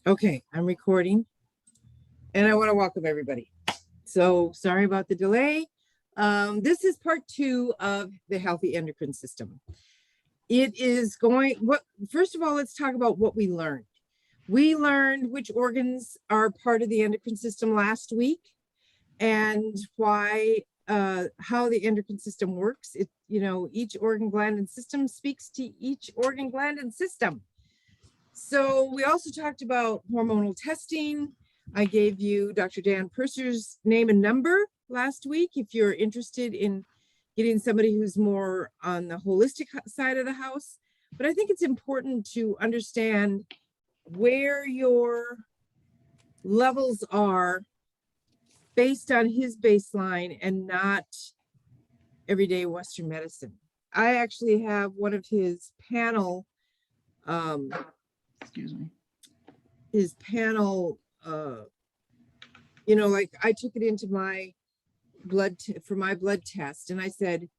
Okay, I'm recording and I want to welcome everybody. So sorry about the delay. This is part 2 of the healthy endocrine system. It is first of all, let's talk about what we learned. We learned which organs are part of the endocrine system last week and why, how the endocrine system works. Each organ, gland, and system speaks to each organ, gland, and system. So we also talked about hormonal testing. I gave you Dr. Dan Purser's name and number last week if you're interested in getting somebody who's more on the holistic side of the house. But I think it's important to understand where your levels are based on his baseline and not everyday Western medicine. I actually have one of his panel his panel, like I took it into my for my blood test, and I said,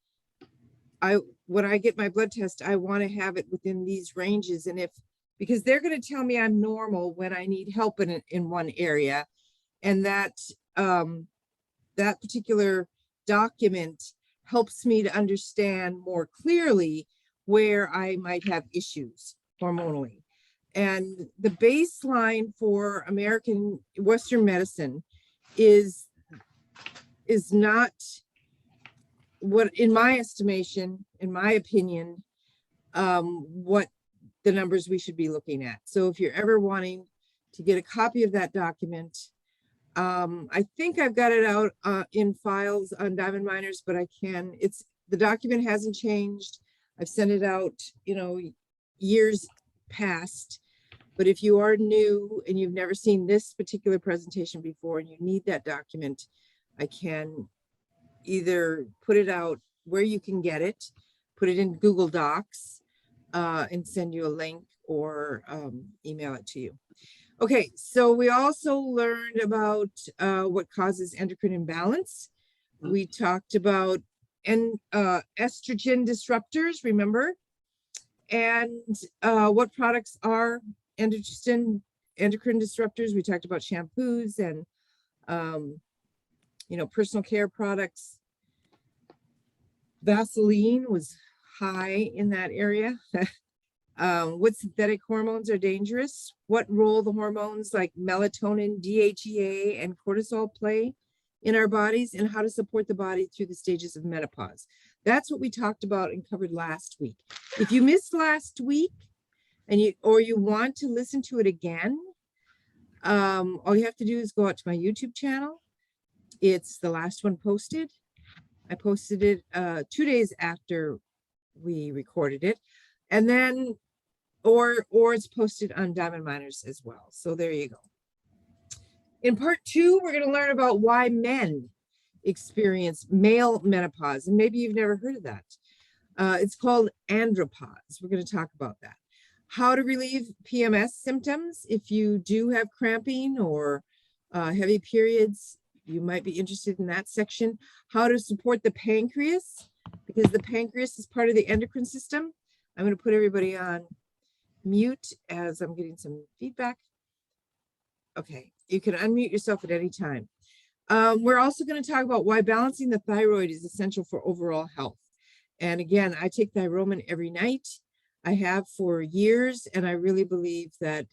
when I get my blood test, I want to have it within these ranges, and because they're going to tell me I'm normal when I need help in one area, and that particular document helps me to understand more clearly where I might have issues hormonally. And the baseline for American Western medicine is not what, in my estimation, in my opinion, what the numbers we should be looking at. So if you're ever wanting to get a copy of that document, I think I've got it out in files on Diamond Miners, but the document hasn't changed. I've sent it out, years past. But if you are new and you've never seen this particular presentation before and you need that document, I can either put it out where you can get it, put it in Google Docs, and send you a link, or email it to you. Okay, so we also learned about what causes endocrine imbalance. We talked about estrogen disruptors, remember? And what products are endocrine disruptors. We talked about shampoos and personal care products. Vaseline was high in that area. What synthetic hormones are dangerous? What role the hormones like melatonin, DHEA, and cortisol play in our bodies, and how to support the body through the stages of menopause. That's what we talked about and covered last week. If you missed last week and you want to listen to it again, all you have to do is go out to my YouTube channel. It's the last one posted. I posted it 2 days after we recorded it, and then or it's posted on Diamond Miners as well. So there you go. In part 2, we're going to learn about why men experience male menopause, and maybe you've never heard of that. It's called andropause. We're going to talk about that. How to relieve PMS symptoms if you do have cramping or heavy periods. You might be interested in that section. How to support the pancreas, because the pancreas is part of the endocrine system. I'm going to put everybody on mute as I'm getting some feedback. Okay, you can unmute yourself at any time. We're also going to talk about why balancing the thyroid is essential for overall health. And again, I take Thyromine every night. I have for years, and I really believe that,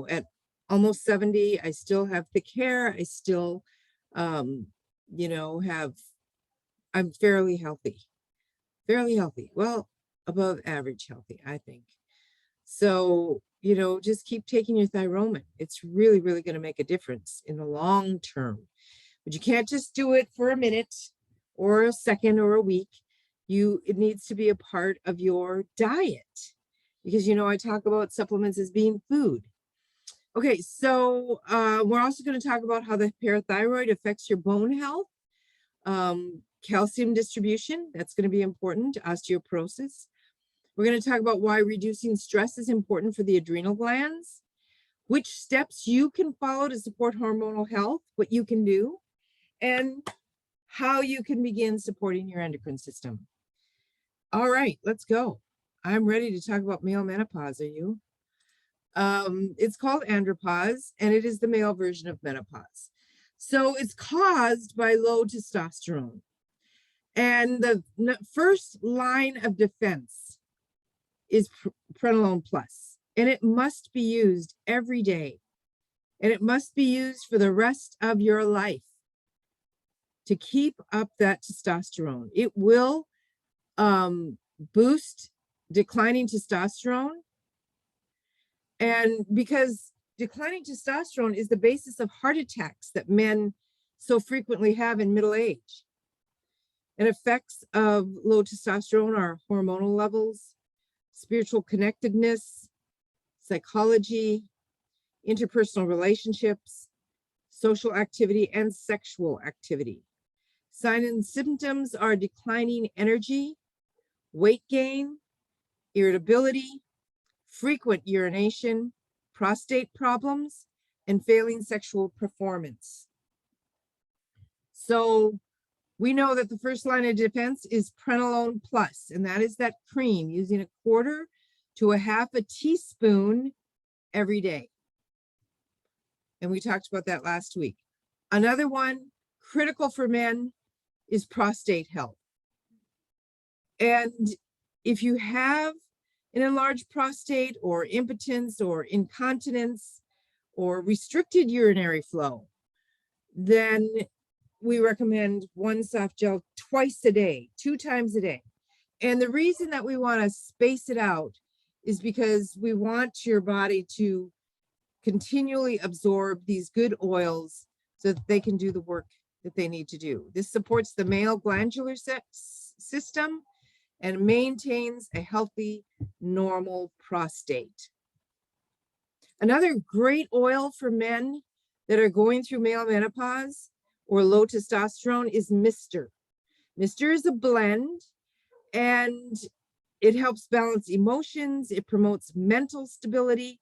at almost 70, I still have thick hair. I still, I'm fairly healthy. Well, above average healthy, I think. So, just keep taking your Thyromine. It's really, really going to make a difference in the long term. But you can't just do it for a minute or a second or a week. It needs to be a part of your diet, because, I talk about supplements as being food. Okay, so we're also going to talk about how the parathyroid affects your bone health, calcium distribution, that's going to be important, osteoporosis. We're going to talk about why reducing stress is important for the adrenal glands, which steps you can follow to support hormonal health, what you can do, and how you can begin supporting your endocrine system. All right, let's go. I'm ready to talk about male menopause. Are you? It's called andropause, and it is the male version of menopause. So it's caused by low testosterone. And the first line of defense is Prenolone Plus, and it must be used every day. And it must be used for the rest of your life to keep up that testosterone. It will boost declining testosterone. And because declining testosterone is the basis of heart attacks that men so frequently have in middle age. And effects of low testosterone are hormonal levels, spiritual connectedness, psychology, interpersonal relationships, social activity, and sexual activity. Signs and symptoms are declining energy, weight gain, irritability, frequent urination, prostate problems, and failing sexual performance. So we know that the first line of defense is Prenolone Plus, and that is that cream using 1/4 to 1/2 teaspoon every day. And we talked about that last week. Another one critical for men is Prostate Health. And if you have an enlarged prostate or impotence or incontinence or restricted urinary flow, then we recommend one soft gel twice a day, 2 times a day. And the reason that we want to space it out is because we want your body to continually absorb these good oils so that they can do the work that they need to do. This supports the male glandular system and maintains a healthy, normal prostate. Another great oil for men that are going through male menopause or low testosterone is Mister. Mister is a blend, and it helps balance emotions, it promotes mental stability,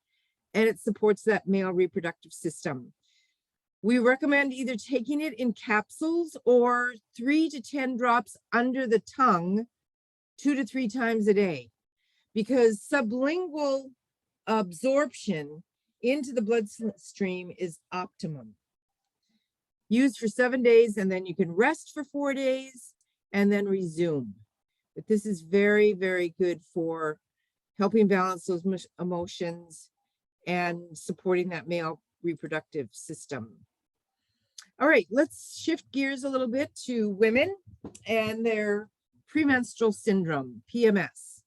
and it supports that male reproductive system. We recommend either taking it in capsules or 3 to 10 drops under the tongue 2 to 3 times a day, because sublingual absorption into the bloodstream is optimum. Used for 7 days, and then you can rest for 4 days and then resume. But this is very, very good for helping balance those emotions and supporting that male reproductive system. All right, let's shift gears a little bit to women and their premenstrual syndrome, PMS.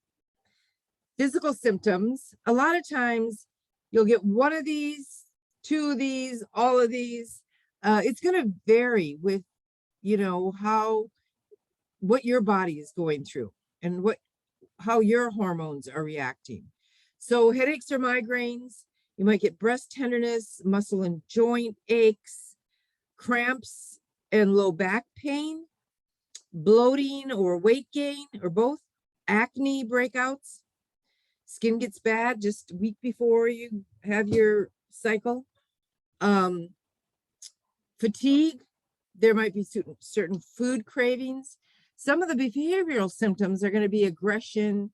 Physical symptoms, a lot of times you'll get one of these, 2 of these, all of these. It's going to vary with, what your body is going through and how your hormones are reacting. So headaches or migraines, you might get breast tenderness, muscle and joint aches, cramps and low back pain, bloating or weight gain or both, acne breakouts, skin gets bad just a week before you have your cycle, fatigue, there might be certain food cravings. Some of the behavioral symptoms are going to be aggression,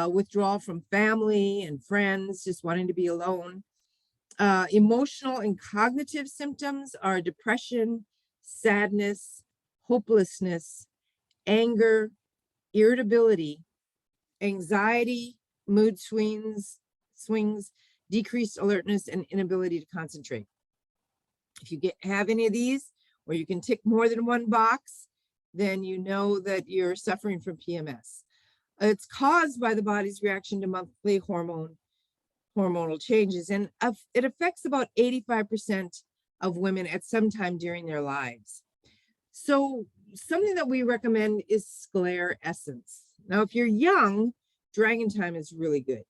withdrawal from family and friends, just wanting to be alone. Emotional and cognitive symptoms are depression, sadness, hopelessness, anger, irritability, anxiety, mood swings, decreased alertness, and inability to concentrate. If you have any of these, or you can tick more than one box, then you know that you're suffering from PMS. It's caused by the body's reaction to monthly hormonal changes, and it affects about 85% of women at some time during their lives. So something that we recommend is Sclerescence. Now, if you're young, Dragon Time is really good.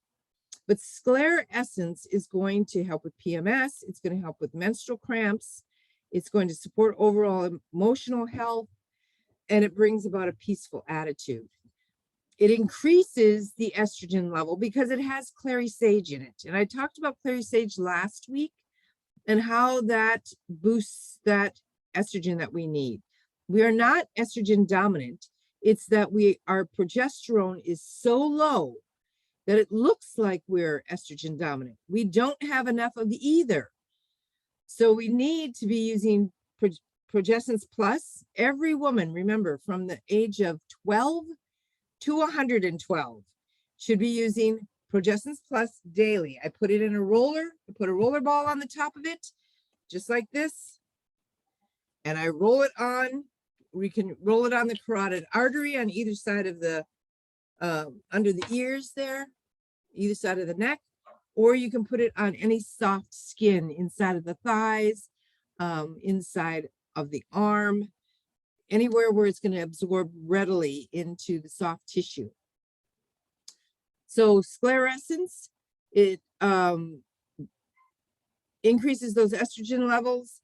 But Sclerescence is going to help with PMS. It's going to help with menstrual cramps. It's going to support overall emotional health, and it brings about a peaceful attitude. It increases the estrogen level because it has clary sage in it. And I talked about clary sage last week and how that boosts that estrogen that we need. We are not estrogen dominant. It's that our progesterone is so low that it looks like we're estrogen dominant. We don't have enough of either. So we need to be using Progescence Plus. Every woman, remember, from the age of 12 to 112 should be using Progescence Plus daily. I put it in a roller. I put a roller ball on the top of it, just like this, and I roll it on. We can roll it on the carotid artery on either side of the, under the ears there, either side of the neck, or you can put it on any soft skin inside of the thighs, inside of the arm, anywhere where it's going to absorb readily into the soft tissue. So Sclerescence, it increases those estrogen levels.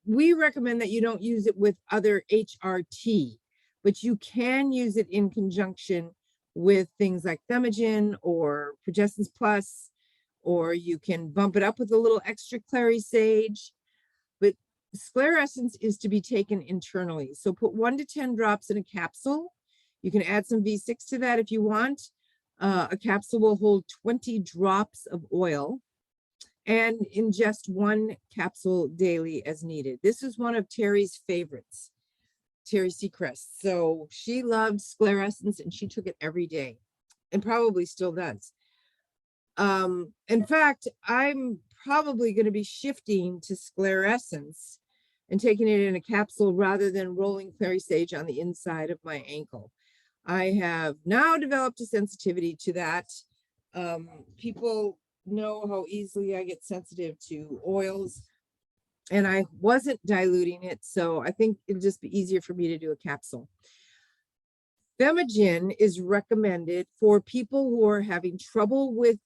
We recommend that you don't use it with other HRT, but you can use it in conjunction with things like Femigine or Progescence Plus, or you can bump it up with a little extra clary sage. But Sclerescence is to be taken internally. So put 1 to 10 drops in a capsule. You can add some V6 to that if you want. A capsule will hold 20 drops of oil, and ingest 1 capsule daily as needed. This is one of Terry's favorites, Terry Seacrest. So she loved Sclerescence and she took it every day and probably still does. In fact, I'm probably going to be shifting to Sclerescence and taking it in a capsule rather than rolling clary sage on the inside of my ankle. I have now developed a sensitivity to that. People know how easily I get sensitive to oils, and I wasn't diluting it, so I think it'll just be easier for me to do a capsule. Femigine is recommended for people who are having trouble with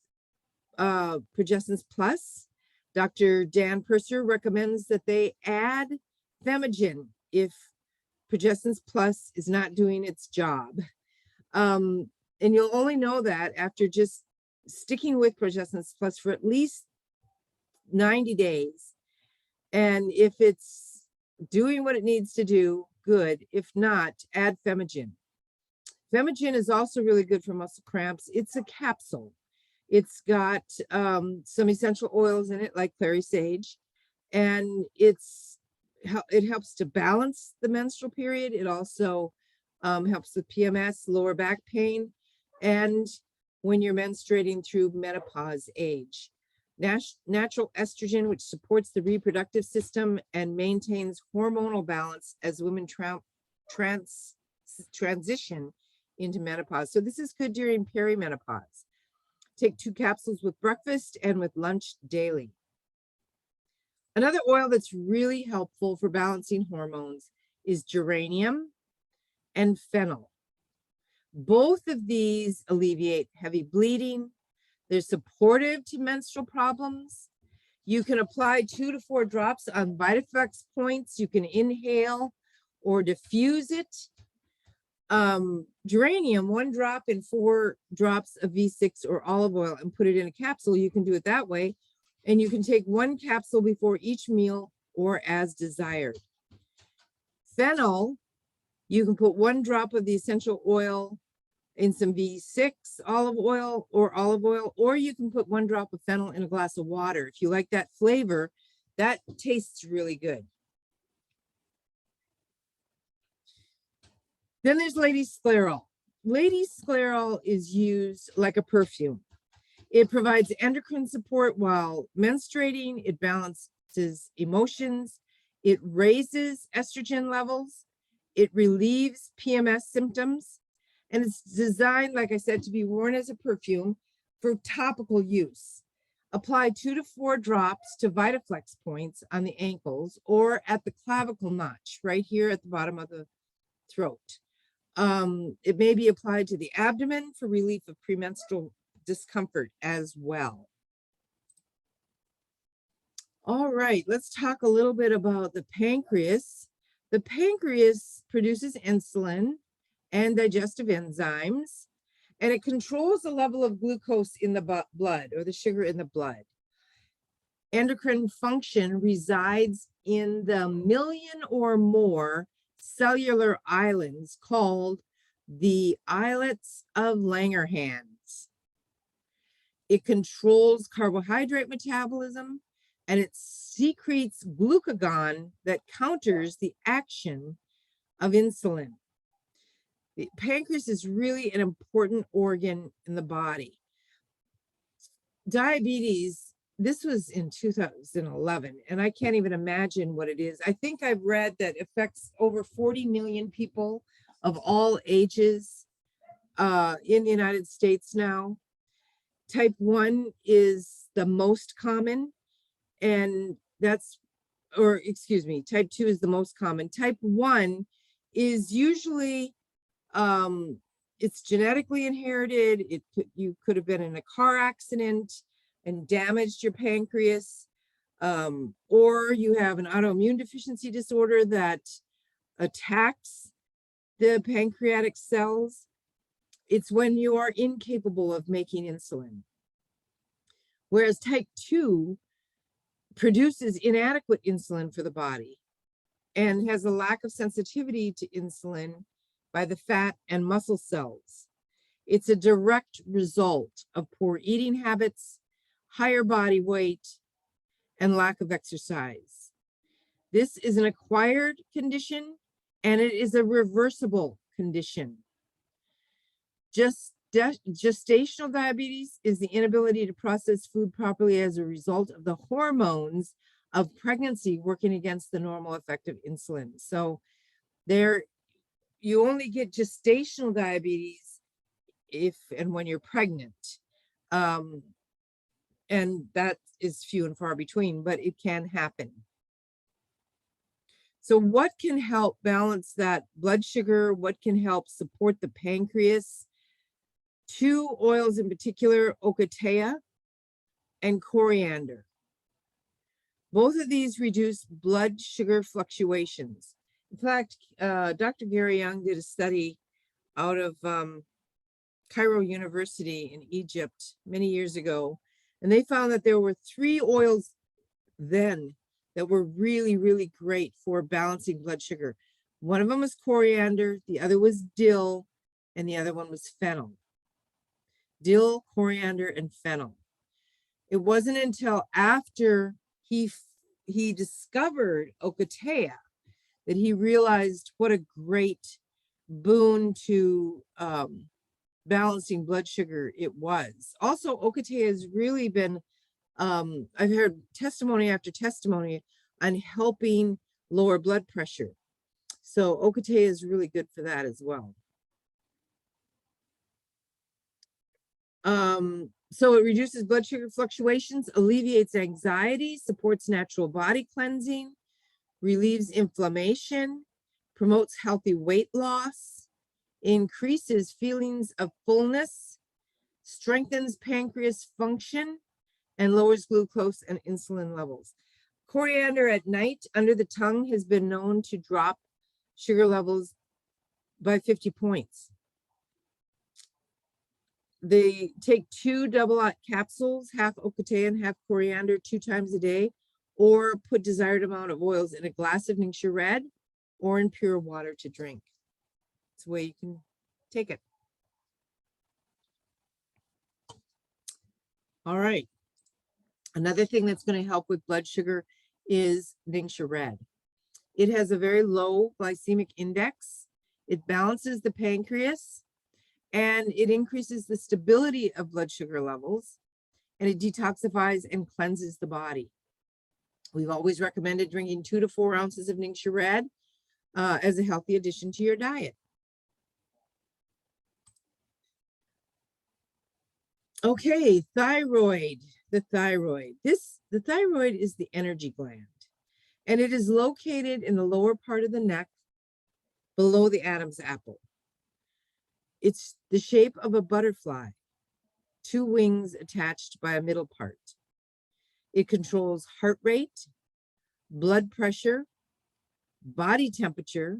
Progescence Plus. Dr. Dan Purser recommends that they add Femigine if Progescence Plus is not doing its job. And you'll only know that after just sticking with Progescence Plus for at least 90 days. And if it's doing what it needs to do, good. If not, add Femigine. Femigine is also really good for muscle cramps. It's a capsule. It's got some essential oils in it, like clary sage, and it helps to balance the menstrual period. It also helps with PMS, lower back pain, and when you're menstruating through menopause age. Natural estrogen, which supports the reproductive system and maintains hormonal balance as women transition into menopause. So this is good during perimenopause. Take 2 capsules with breakfast and with lunch daily. Another oil that's really helpful for balancing hormones is geranium and fennel. Both of these alleviate heavy bleeding. They're supportive to menstrual problems. You can apply 2 to 4 drops on Vitaflex points. You can inhale or diffuse it. Geranium, 1 drop in 4 drops of V6 or olive oil and put it in a capsule. You can do it that way. And you can take 1 capsule before each meal or as desired. Fennel, you can put 1 drop of the essential oil in some V6 olive oil, or you can put 1 drop of fennel in a glass of water. If you like that flavor, that tastes really good. Then there's Lady Scleral. Lady Scleral is used like a perfume. It provides endocrine support while menstruating. It balances emotions. It raises estrogen levels. It relieves PMS symptoms. And it's designed, like I said, to be worn as a perfume for topical use. Apply 2 to 4 drops to Vitaflex points on the ankles or at the clavicle notch, right here at the bottom of the throat. It may be applied to the abdomen for relief of premenstrual discomfort as well. All right, let's talk a little bit about the pancreas. The pancreas produces insulin and digestive enzymes, and it controls the level of glucose in the blood, or the sugar in the blood. Endocrine function resides in the 1 million or more cellular islands called the islets of Langerhans. It controls carbohydrate metabolism, and it secretes glucagon that counters the action of insulin. The pancreas is really an important organ in the body. Diabetes, this was in 2011, and I can't even imagine what it is. I think I've read that it affects over 40 million people of all ages in the United States now. Type 1 is the most common, and type 2 is the most common. Type 1 is usually, it's genetically inherited. You could have been in a car accident and damaged your pancreas, or you have an autoimmune deficiency disorder that attacks the pancreatic cells. It's when you are incapable of making insulin. Whereas type 2 produces inadequate insulin for the body and has a lack of sensitivity to insulin by the fat and muscle cells. It's a direct result of poor eating habits, higher body weight, and lack of exercise. This is an acquired condition, and it is a reversible condition. Gestational diabetes is the inability to process food properly as a result of the hormones of pregnancy working against the normal effect of insulin. So you only get gestational diabetes if and when you're pregnant. And that is few and far between, but it can happen. So what can help balance that blood sugar? What can help support the pancreas? 2 oils in particular, ocotea and coriander. Both of these reduce blood sugar fluctuations. In fact, Dr. Gary Young did a study out of Cairo University in Egypt many years ago, and they found that there were 3 oils then that were really, really great for balancing blood sugar. One of them was coriander, the other was dill, and the other one was fennel. Dill, coriander, and fennel. It wasn't until after he discovered ocotea that he realized what a great boon to balancing blood sugar it was. Also, ocotea has really been, I've heard testimony after testimony on helping lower blood pressure. So ocotea is really good for that as well. So it reduces blood sugar fluctuations, alleviates anxiety, supports natural body cleansing, relieves inflammation, promotes healthy weight loss, increases feelings of fullness, strengthens pancreas function, and lowers glucose and insulin levels. Coriander at night under the tongue has been known to drop sugar levels by 50 points. They take 2 double capsules, half ocotea and half coriander, 2 times a day, or put desired amount of oils in a glass of Ningxia Red or in pure water to drink. It's a way you can take it. All right. Another thing that's going to help with blood sugar is Ningxia Red. It has a very low glycemic index. It balances the pancreas, and it increases the stability of blood sugar levels, and it detoxifies and cleanses the body. We've always recommended drinking 2 to 4 ounces of Ningxia Red as a healthy addition to your diet. Okay, thyroid, the thyroid. The thyroid is the energy gland, and it is located in the lower part of the neck below the Adam's apple. It's the shape of a butterfly, 2 wings attached by a middle part. It controls heart rate, blood pressure, body temperature,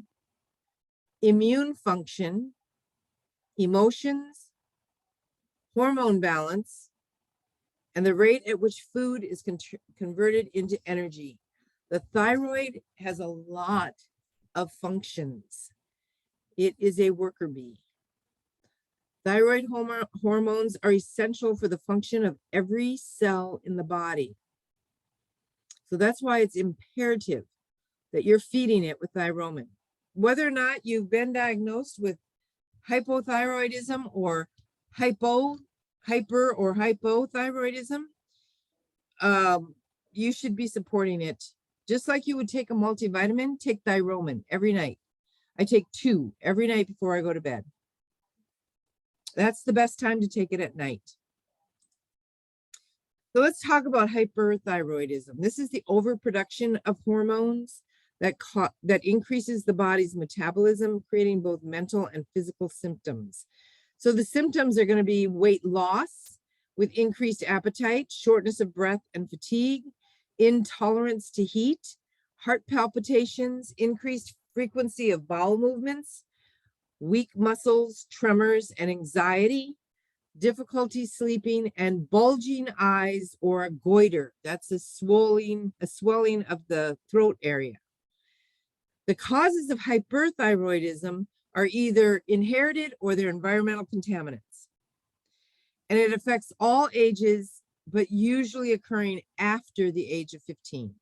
immune function, emotions, hormone balance, and the rate at which food is converted into energy. The thyroid has a lot of functions. It is a worker bee. Thyroid hormones are essential for the function of every cell in the body. So that's why it's imperative that you're feeding it with Thyromine. Whether or not you've been diagnosed with hypothyroidism or hyper or hypothyroidism, you should be supporting it. Just like you would take a multivitamin, take Thyromine every night. I take 2 every night before I go to bed. That's the best time to take it at night. So let's talk about hyperthyroidism. This is the overproduction of hormones that increases the body's metabolism, creating both mental and physical symptoms. So the symptoms are going to be weight loss with increased appetite, shortness of breath and fatigue, intolerance to heat, heart palpitations, increased frequency of bowel movements, weak muscles, tremors, and anxiety, difficulty sleeping, and bulging eyes or a goiter. That's a swelling of the throat area. The causes of hyperthyroidism are either inherited or they're environmental contaminants. And it affects all ages, but usually occurring after the age of 15.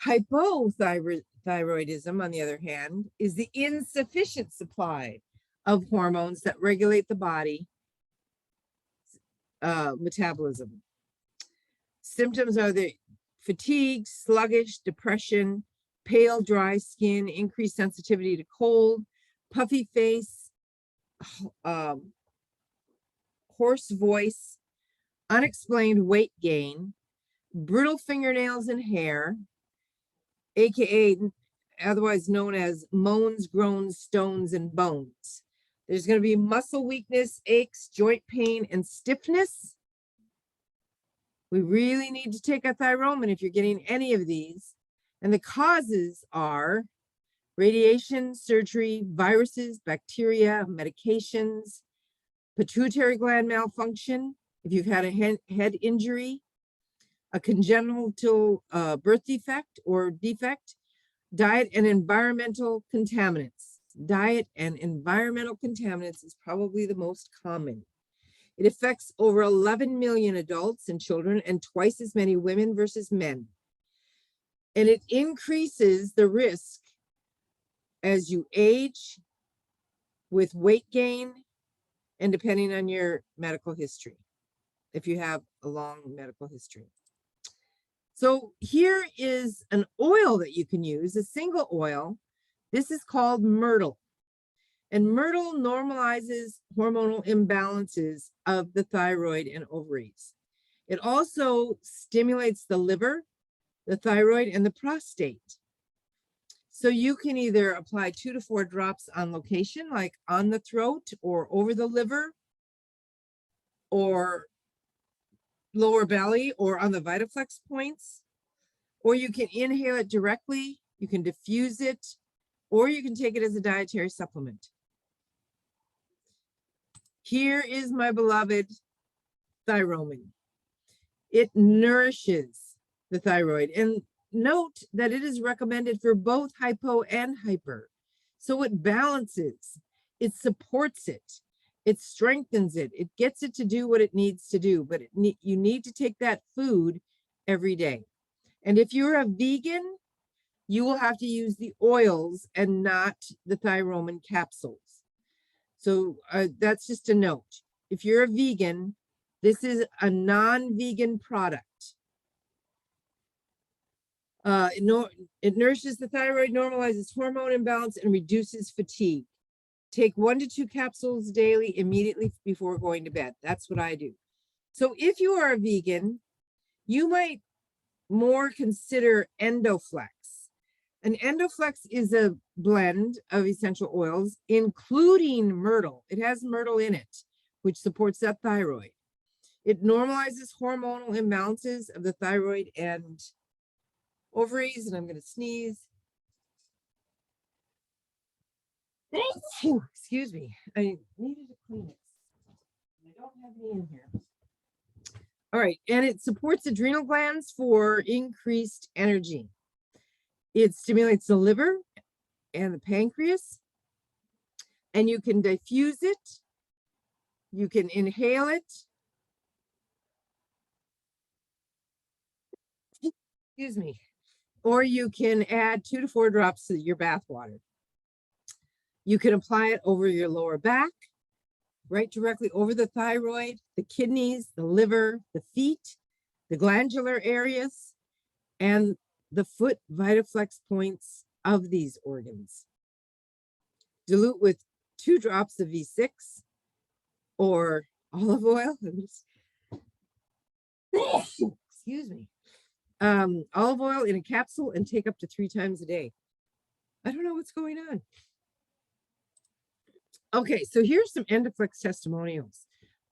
Hypothyroidism, on the other hand, is the insufficient supply of hormones that regulate the body metabolism. Symptoms are the fatigue, sluggish, depression, pale, dry skin, increased sensitivity to cold, puffy face, hoarse voice, unexplained weight gain, brittle fingernails and hair, aka otherwise known as moans, groans, stones, and bones. There's going to be muscle weakness, aches, joint pain, and stiffness. We really need to take a Thyromine if you're getting any of these. And the causes are radiation, surgery, viruses, bacteria, medications, pituitary gland malfunction, if you've had a head injury, a congenital birth defect or defect, diet and environmental contaminants. Diet and environmental contaminants is probably the most common. It affects over 11 million adults and children and twice as many women versus men. And it increases the risk as you age with weight gain and depending on your medical history, if you have a long medical history. So here is an oil that you can use, a single oil. This is called Myrtle. And Myrtle normalizes hormonal imbalances of the thyroid and ovaries. It also stimulates the liver, the thyroid, and the prostate. So you can either apply 2 to 4 drops on location, like on the throat or over the liver or lower belly or on the Vitaflex points, or you can inhale it directly, you can diffuse it, or you can take it as a dietary supplement. Here is my beloved Thyromine. It nourishes the thyroid, and note that it is recommended for both hypo and hyper. So it balances, it supports it, it strengthens it, it gets it to do what it needs to do, but you need to take that food every day. And if you're a vegan, you will have to use the oils and not the Thyromine capsules. So that's just a note. If you're a vegan, this is a non-vegan product. It nourishes the thyroid, normalizes hormone imbalance, and reduces fatigue. Take 1 to 2 capsules daily immediately before going to bed. That's what I do. So if you are a vegan, you might more consider Endoflex. An Endoflex is a blend of essential oils, including myrtle. It has myrtle in it, which supports that thyroid. It normalizes hormonal imbalances of the thyroid and ovaries, and I'm going to sneeze. Excuse me. I needed a Kleenex. I don't have any in here. All right, and it supports adrenal glands for increased energy. It stimulates the liver and the pancreas, And you can diffuse it. You can inhale it. Excuse me. Or you can add 2 to 4 drops to your bath water. You can apply it over your lower back, right directly over the thyroid, the kidneys, the liver, the feet, the glandular areas, and the foot VitaFlex points of these organs. Dilute with 2 drops of V6 or olive oil. Excuse me. Olive oil in a capsule and take up to 3 times a day. I don't know what's going on. Okay, so here's some Endoflex testimonials.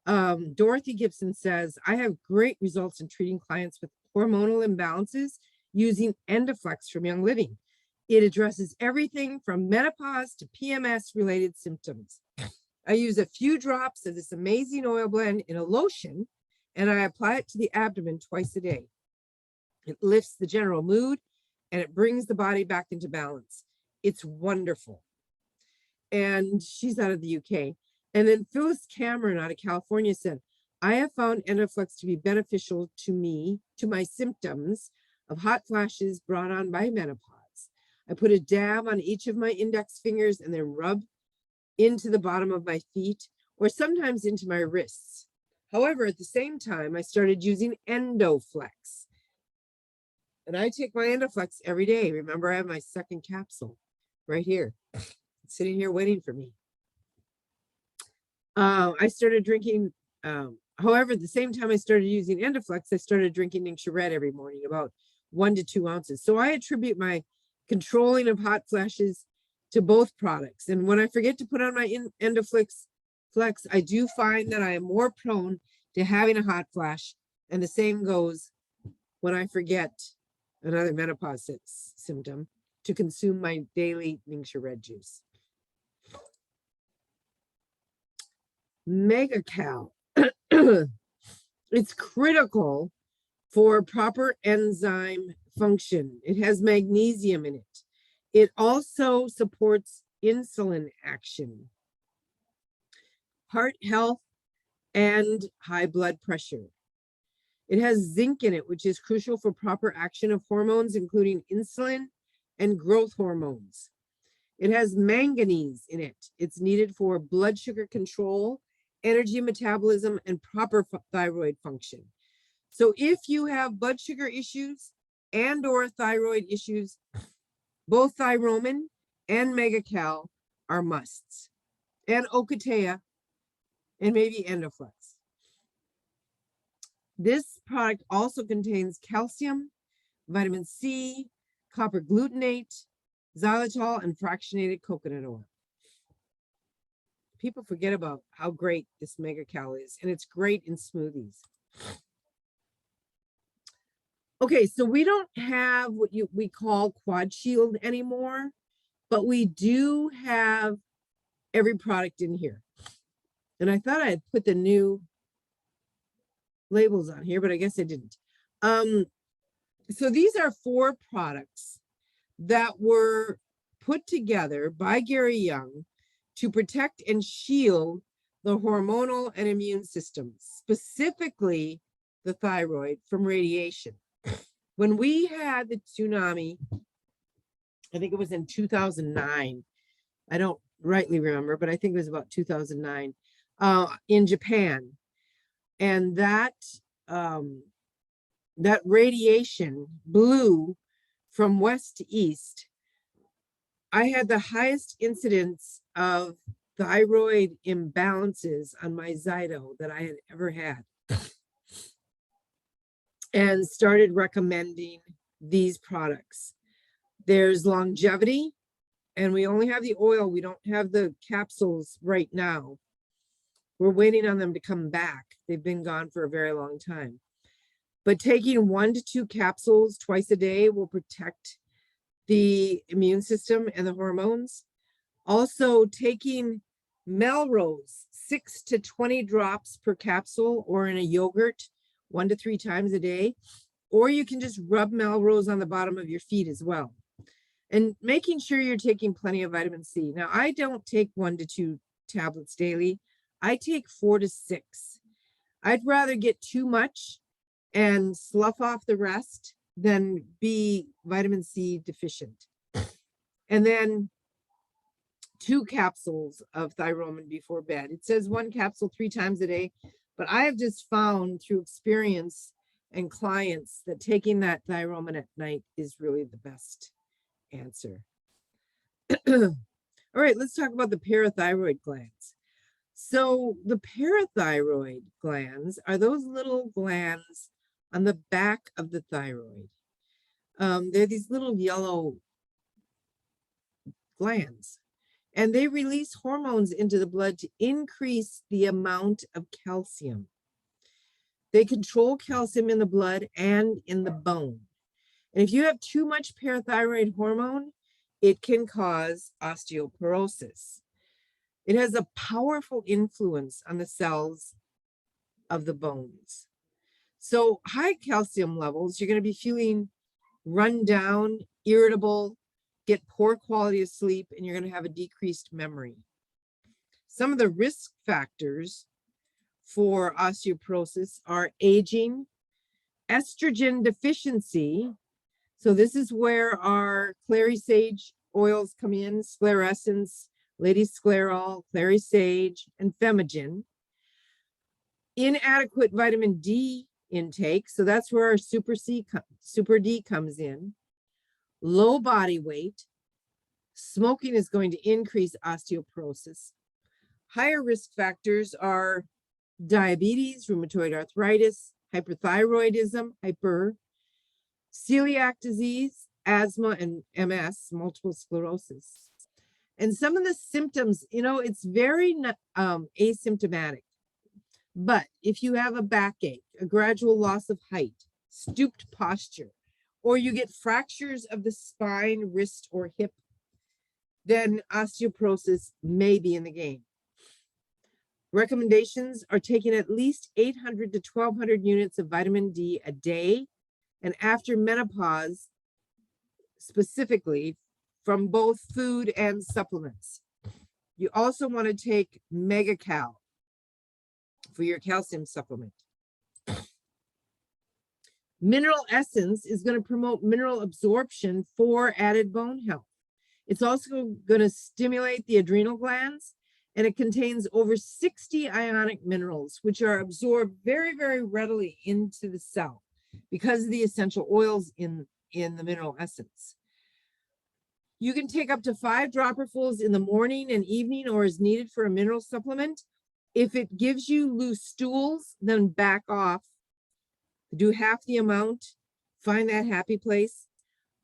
Dorothy Gibson says, I have great results in treating clients with hormonal imbalances using Endoflex from Young Living. It addresses everything from menopause to PMS related symptoms. I use a few drops of this amazing oil blend in a lotion, and I apply it to the abdomen twice a day. It lifts the general mood and it brings the body back into balance. It's wonderful. And she's out of the UK. And then Phyllis Cameron out of California said, I have found Endoflex to be beneficial to me, to my symptoms of hot flashes brought on by menopause. I put a dab on each of my index fingers and then rub into the bottom of my feet or sometimes into my wrists. However, at the same time, I started using Endoflex. And I take my Endoflex every day. Remember, I have my second capsule right here. It's sitting here waiting for me. I started drinking, however, at the same time I started using Endoflex, I started drinking Ningxia Red every morning, about 1 to 2 ounces. So I attribute my controlling of hot flashes to both products. And when I forget to put on my Endoflex, I do find that I am more prone to having a hot flash. And the same goes when I forget, another menopause symptom, to consume my daily Ningxia Red juice. Megacal. It's critical for proper enzyme function. It has magnesium in it. It also supports insulin action, heart health, and high blood pressure. It has zinc in it, which is crucial for proper action of hormones, including insulin and growth hormones. It has manganese in it. It's needed for blood sugar control, energy metabolism, and proper thyroid function. So if you have blood sugar issues and or thyroid issues, both Thyromine and Megacal are musts, and Ocotea, and maybe Endoflex. This product also contains calcium, vitamin C, copper glutamate, xylitol, and fractionated coconut oil. People forget about how great this Megacal is, and it's great in smoothies. Okay, so we don't have what we call Quad Shield anymore, but we do have every product in here. And I thought I had put the new labels on here, but I guess I didn't. So these are 4 products that were put together by Gary Young to protect and shield the hormonal and immune systems, specifically the thyroid, from radiation. When we had the tsunami, I think it was in 2009. I don't rightly remember, but I think it was about 2009 in Japan. And that radiation blew from west to east. I had the highest incidence of thyroid imbalances on my Zyto that I had ever had, and started recommending these products. There's longevity, and we only have the oil. We don't have the capsules right now. We're waiting on them to come back. They've been gone for a very long time. But taking 1 to 2 capsules twice a day will protect the immune system and the hormones. Also, taking Melrose 6 to 20 drops per capsule or in a yogurt 1 to 3 times a day, or you can just rub Melrose on the bottom of your feet as well. And making sure you're taking plenty of vitamin C. Now, I don't take 1 to 2 tablets daily. I take 4 to 6. I'd rather get too much and slough off the rest than be vitamin C deficient. And then 2 capsules of Thyromine before bed. It says 1 capsule 3 times a day, but I have just found through experience and clients that taking that Thyromine at night is really the best answer. All right, let's talk about the parathyroid glands. So the parathyroid glands are those little glands on the back of the thyroid. They're these little yellow glands, and they release hormones into the blood to increase the amount of calcium. They control calcium in the blood and in the bone. And if you have too much parathyroid hormone, it can cause osteoporosis. It has a powerful influence on the cells of the bones. So high calcium levels, you're going to be feeling run down, irritable, get poor quality of sleep, and you're going to have a decreased memory. Some of the risk factors for osteoporosis are aging, estrogen deficiency. So this is where our clary sage oils come in, Sclerescence, Lady Scleral, clary sage, and Femigine. Inadequate vitamin D intake, so that's where our Super D comes in. Low body weight. Smoking is going to increase osteoporosis. Higher risk factors are diabetes, rheumatoid arthritis, hyperthyroidism, celiac disease, asthma, and MS, multiple sclerosis. And some of the symptoms, it's very asymptomatic. But if you have a backache, a gradual loss of height, stooped posture, or you get fractures of the spine, wrist, or hip, then osteoporosis may be in the game. Recommendations are taking at least 800 to 1,200 units of vitamin D a day, and after menopause, specifically from both food and supplements. You also want to take MegaCal for your calcium supplement. Mineral Essence is going to promote mineral absorption for added bone health. It's also going to stimulate the adrenal glands, and it contains over 60 ionic minerals, which are absorbed very, very readily into the cell because of the essential oils in the mineral essence. You can take up to 5 dropperfuls in the morning and evening, or as needed for a mineral supplement. If it gives you loose stools, then back off. Do half the amount. Find that happy place.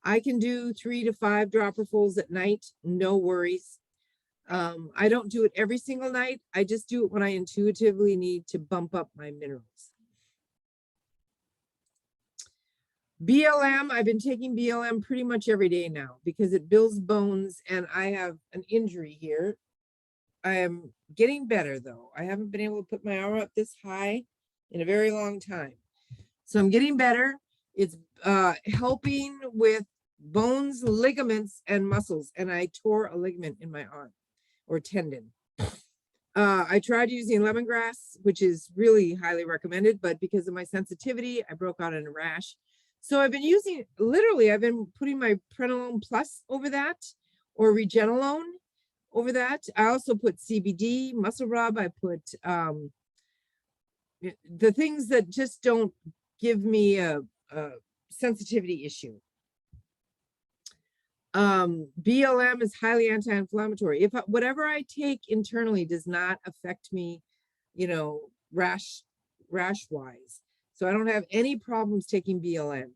I can do 3 to 5 dropperfuls at night, no worries. I don't do it every single night. I just do it when I intuitively need to bump up my minerals. BLM, I've been taking BLM pretty much every day now because it builds bones, and I have an injury here. I am getting better though. I haven't been able to put my arm up this high in a very long time. So I'm getting better. It's helping with bones, ligaments, and muscles. And I tore a ligament in my arm or tendon. I tried using lemongrass, which is really highly recommended, but because of my sensitivity, I broke out in a rash. So I've been using, literally, I've been putting my Prenolone Plus over that, or Regenolone over that. I also put CBD, muscle rub. I put the things that just don't give me a sensitivity issue. BLM is highly anti-inflammatory. If whatever I take internally does not affect me, rash wise. So I don't have any problems taking BLM.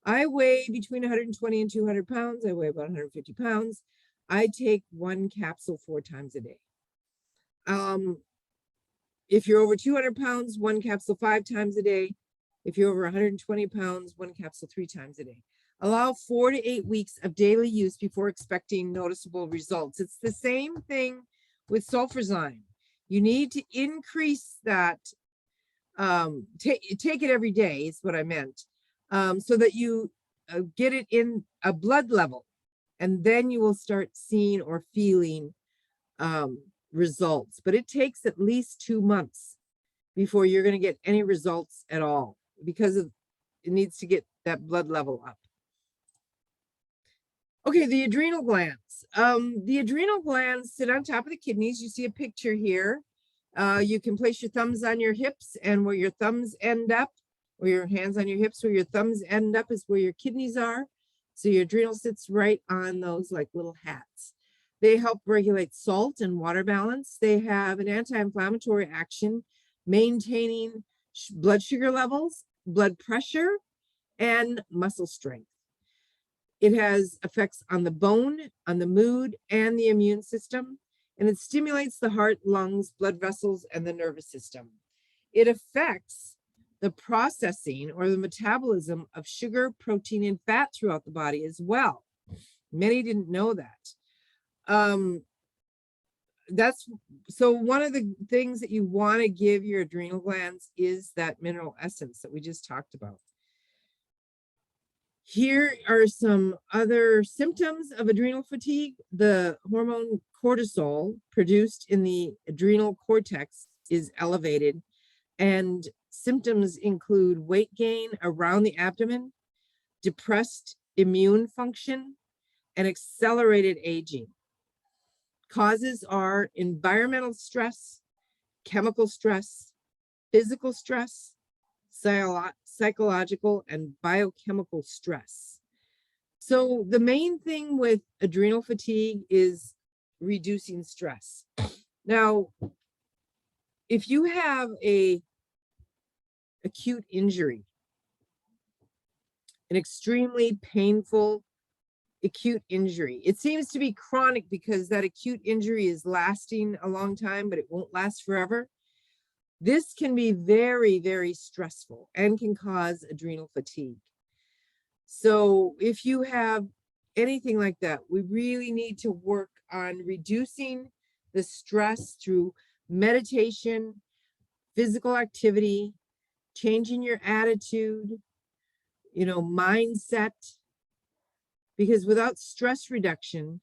I weigh between 120 and 200 pounds. I weigh about 150 pounds. I take 1 capsule 4 times a day. If you're over 200 pounds, 1 capsule 5 times a day. If you're over 120 pounds, 1 capsule 3 times a day. Allow 4 to 8 weeks of daily use before expecting noticeable results. It's the same thing with sulfurzyme. You need to increase that. Take it every day is what I meant, so that you get it in a blood level. and then you will start seeing or feeling results. But it takes at least 2 months before you're going to get any results at all, because it needs to get that blood level up. Okay, the adrenal glands. The adrenal glands sit on top of the kidneys. You see a picture here. You can place your thumbs on your hips, and where your thumbs end up, or your hands on your hips, where your thumbs end up is where your kidneys are. So your adrenal sits right on those like little hats. They help regulate salt and water balance. They have an anti-inflammatory action, maintaining blood sugar levels, blood pressure, and muscle strength. It has effects on the bone, on the mood, and the immune system, and it stimulates the heart, lungs, blood vessels, and the nervous system. It affects the processing or the metabolism of sugar, protein, and fat throughout the body as well. Many didn't know that. So one of the things that you want to give your adrenal glands is that mineral essence that we just talked about. Here are some other symptoms of adrenal fatigue. The hormone cortisol produced in the adrenal cortex is elevated, and symptoms include weight gain around the abdomen, depressed immune function, and accelerated aging. Causes are environmental stress, chemical stress, physical stress, psychological, and biochemical stress. So the main thing with adrenal fatigue is reducing stress. Now, if you have an acute injury, an extremely painful acute injury, it seems to be chronic because that acute injury is lasting a long time, but it won't last forever. This can be very, very stressful and can cause adrenal fatigue. So if you have anything like that, we really need to work on reducing the stress through meditation, physical activity, changing your attitude, mindset, because without stress reduction,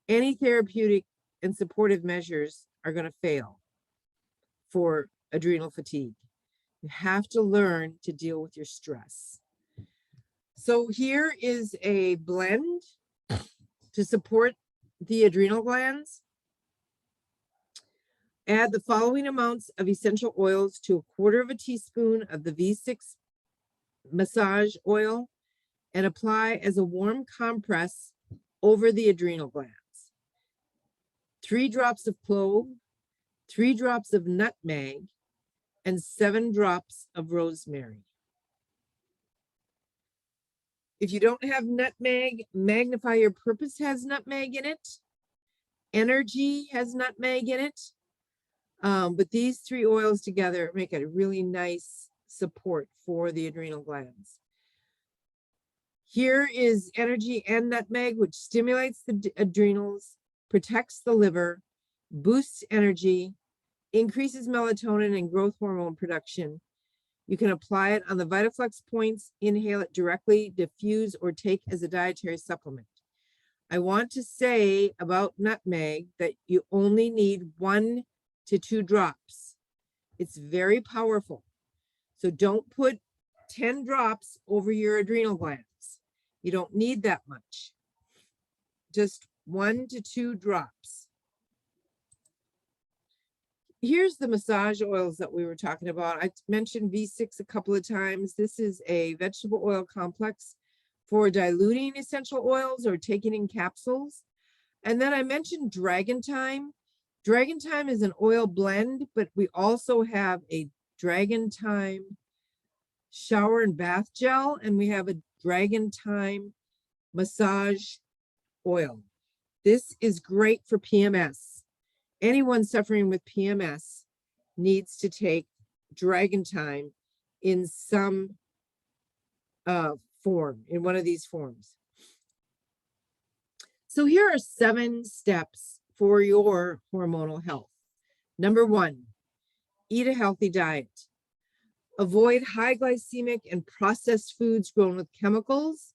any therapeutic and supportive measures are going to fail for adrenal fatigue. You have to learn to deal with your stress. So here is a blend to support the adrenal glands. Add the following amounts of essential oils to 1/4 teaspoon of the V6 massage oil and apply as a warm compress over the adrenal glands. 3 drops of clove, 3 drops of nutmeg, and 7 drops of rosemary. If you don't have nutmeg, Magnify Your Purpose has nutmeg in it. Energy has nutmeg in it. But these 3 oils together make a really nice support for the adrenal glands. Here is energy and nutmeg, which stimulates the adrenals, protects the liver, boosts energy, increases melatonin and growth hormone production. You can apply it on the VitaFlex points, inhale it directly, diffuse, or take as a dietary supplement. I want to say about nutmeg that you only need 1 to 2 drops. It's very powerful. So don't put 10 drops over your adrenal glands. You don't need that much. Just 1 to 2 drops. Here's the massage oils that we were talking about. I mentioned V6 a couple of times. This is a vegetable oil complex for diluting essential oils or taking in capsules. And then I mentioned Dragon Thyme. Dragon Thyme is an oil blend, but we also have a Dragon Thyme shower and bath gel, and we have a Dragon Thyme massage oil. This is great for PMS. Anyone suffering with PMS needs to take Dragon Thyme in some form, in one of these forms. So here are 7 steps for your hormonal health. Number 1, eat a healthy diet. Avoid high glycemic and processed foods grown with chemicals,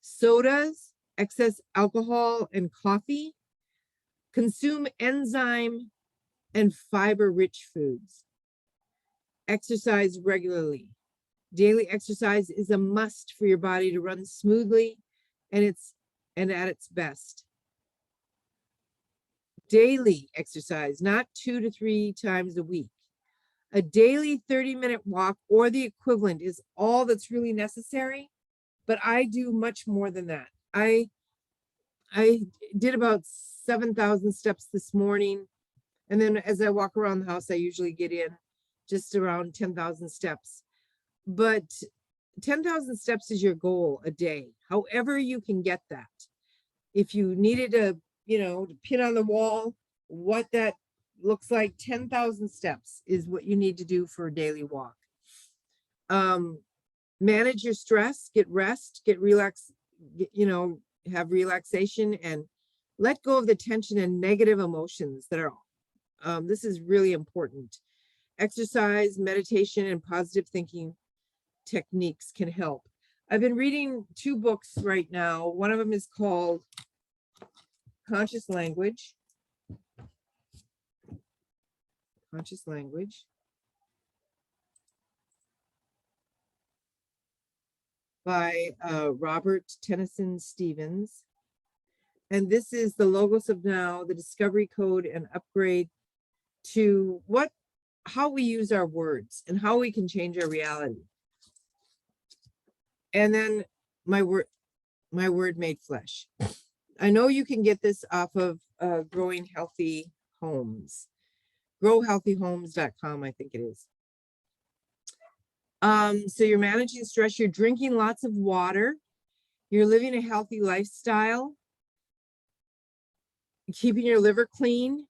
sodas, excess alcohol and coffee. Consume enzyme and fiber-rich foods. Exercise regularly. Daily exercise is a must for your body to run smoothly and at its best. Daily exercise, not 2 to 3 times a week. A daily 30-minute walk or the equivalent is all that's really necessary, but I do much more than that. I did about 7,000 steps this morning, and then as I walk around the house, I usually get in just around 10,000 steps. But 10,000 steps is your goal a day, however you can get that. If you needed to pin on the wall what that looks like, 10,000 steps is what you need to do for a daily walk. Manage your stress, get rest, have relaxation, and let go of the tension and negative emotions that are, this is really important. Exercise, meditation, and positive thinking techniques can help. I've been reading 2 books right now. One of them is called Conscious Language. By Robert Tennyson Stevens. And this is the Logos of Now, the Discovery Code and Upgrade to how we use our words and how we can change our reality. And then my word made flesh. I know you can get this off of Growing Healthy Homes. growhealthyhomes.com, I think it is. So you're managing stress, you're drinking lots of water, you're living a healthy lifestyle, keeping your liver clean.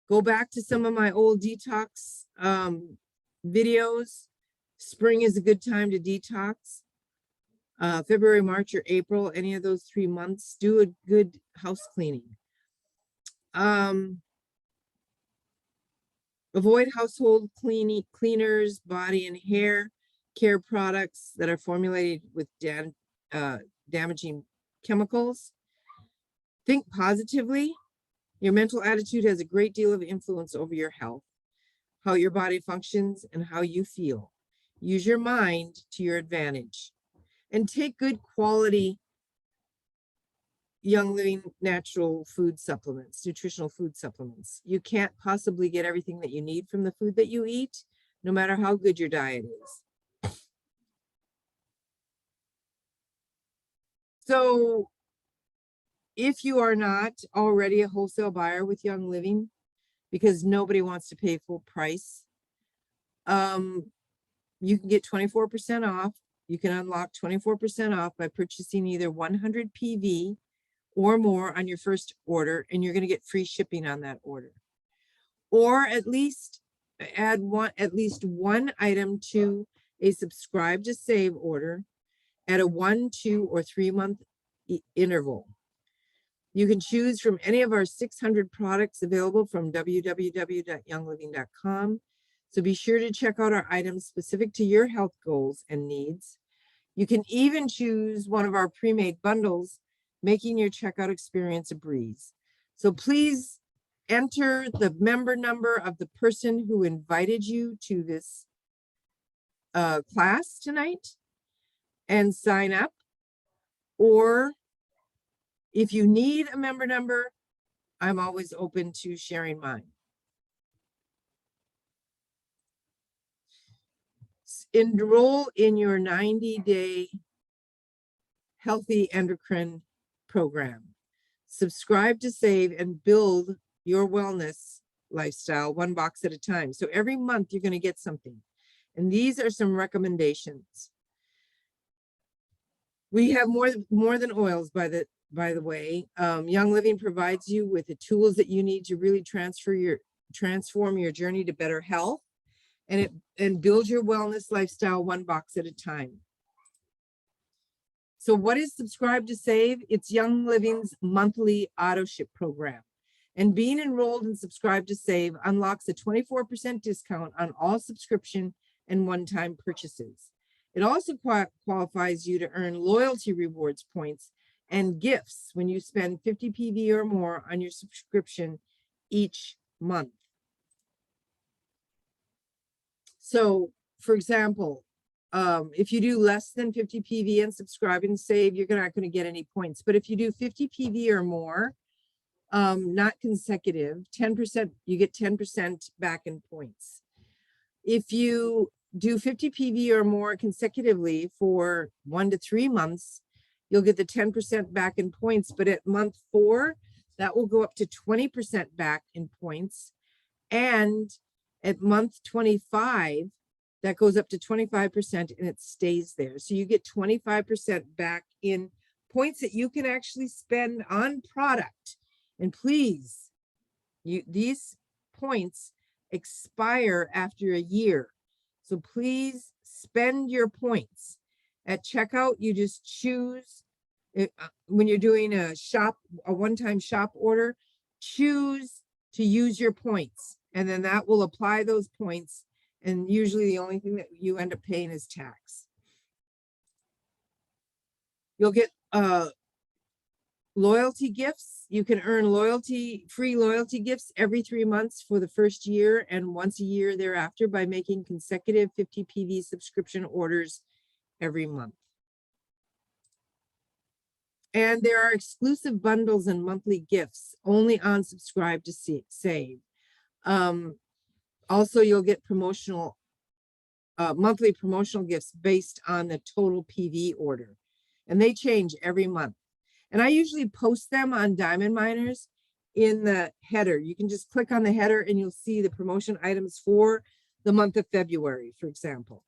Go back to some of my old detox videos. Spring is a good time to detox. February, March, or April, any of those 3 months, do a good house cleaning. Avoid household cleaners, body and hair care products that are formulated with damaging chemicals. Think positively. Your mental attitude has a great deal of influence over your health, how your body functions, and how you feel. Use your mind to your advantage. And take good quality Young Living natural food supplements, nutritional food supplements. You can't possibly get everything that you need from the food that you eat, no matter how good your diet is. So if you are not already a wholesale buyer with Young Living, because nobody wants to pay full price, you can get 24% off. You can unlock 24% off by purchasing either 100 PV or more on your first order, and you're going to get free shipping on that order. Or at least add at least one item to a subscribe to save order at a 1, 2, or 3 month interval. You can choose from any of our 600 products available from www.youngliving.com. So be sure to check out our items specific to your health goals and needs. You can even choose one of our pre-made bundles, making your checkout experience a breeze. So please enter the member number of the person who invited you to this class tonight and sign up. Or if you need a member number, I'm always open to sharing mine. Enroll in your 90-day healthy endocrine program. Subscribe to save and build your wellness lifestyle 1 box at a time. So every month you're going to get something. And these are some recommendations. We have more than oils, by the way. Young Living provides you with the tools that you need to really transform your journey to better health and build your wellness lifestyle 1 box at a time. So what is Subscribe to Save? It's Young Living's monthly auto ship program. And being enrolled in Subscribe to Save unlocks a 24% discount on all subscription and one-time purchases. It also qualifies you to earn loyalty rewards points and gifts when you spend 50 PV or more on your subscription each month. So, for example, if you do less than 50 PV and subscribe and save, you're not going to get any points. But if you do 50 PV or more, not consecutive, 10%, you get 10% back in points. If you do 50 PV or more consecutively for 1 to 3 months, you'll get the 10% back in points. But at month 4, that will go up to 20% back in points. And at month 25, that goes up to 25% and it stays there. So you get 25% back in points that you can actually spend on product. And please, these points expire after a year. So please spend your points. At checkout, you just choose, when you're doing a one-time shop order, choose to use your points. And then that will apply those points. And usually the only thing that you end up paying is tax. You'll get loyalty gifts. You can earn free loyalty gifts every 3 months for the first year and once a year thereafter by making consecutive 50 PV subscription orders every month. And there are exclusive bundles and monthly gifts only on Subscribe to Save. Also, you'll get monthly promotional gifts based on the total PV order. And they change every month. And I usually post them on Diamond Miners in the header. You can just click on the header and you'll see the promotion items for the month of February, for example.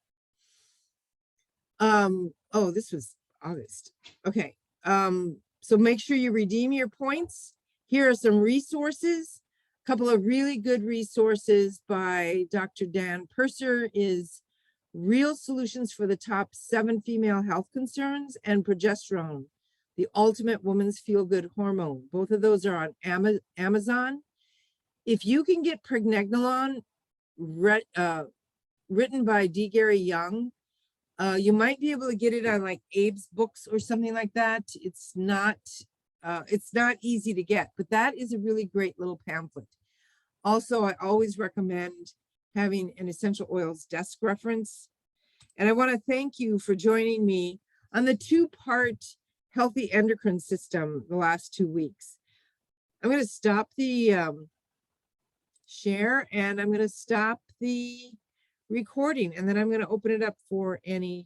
Oh, this was August. Okay. So make sure you redeem your points. Here are some resources. A couple of really good resources by Dr. Dan Purser is Real Solutions for the Top 7 Female Health Concerns and Progesterone, the Ultimate Woman's Feel-Good Hormone. Both of those are on Amazon. If you can get Pregnenolone, written by D. Gary Young, you might be able to get it on like Abe's Books or something like that. It's not easy to get, but that is a really great little pamphlet. Also, I always recommend having an essential oils desk reference. And I want to thank you for joining me on the 2-part healthy endocrine system the last 2 weeks. I'm going to stop the share and I'm going to stop the recording, and then I'm going to open it up for any